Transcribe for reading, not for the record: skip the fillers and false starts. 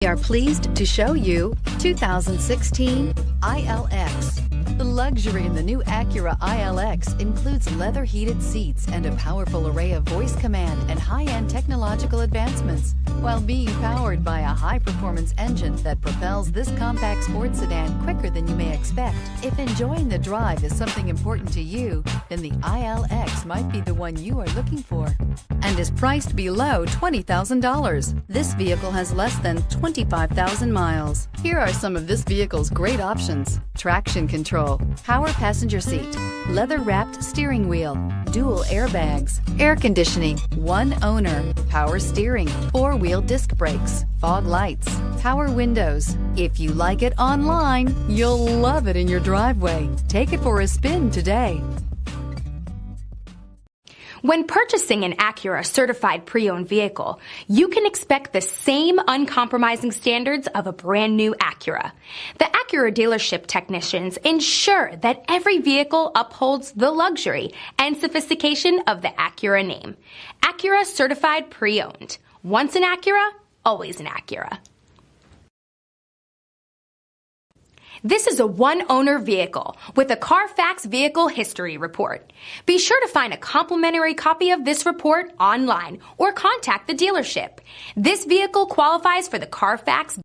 We are pleased to show you 2016 ILX. The luxury in the new Acura ILX includes leather heated seats and a powerful array of voice command and high-end technological advancements, while being powered by a high-performance engine that propels this compact sports sedan quicker than you may expect. If enjoying the drive is something important to you, then the ILX might be the one you are looking for, and is priced below $20,000. This vehicle has less than 25,000 miles. Here are some of this vehicle's great options: traction control, power passenger seat, leather-wrapped steering wheel, dual airbags, air conditioning, one owner, power steering, four-wheel disc brakes, fog lights, power windows. If you like it online, you'll love it in your driveway. Take it for a spin today. When purchasing an Acura certified pre-owned vehicle, you can expect the same uncompromising standards of a brand new Acura. The Acura dealership technicians ensure that every vehicle upholds the luxury and sophistication of the Acura name. Acura certified pre-owned. Once an Acura, always an Acura. This is a one-owner vehicle with a Carfax Vehicle History Report. Be sure to find a complimentary copy of this report online or contact the dealership. This vehicle qualifies for the Carfax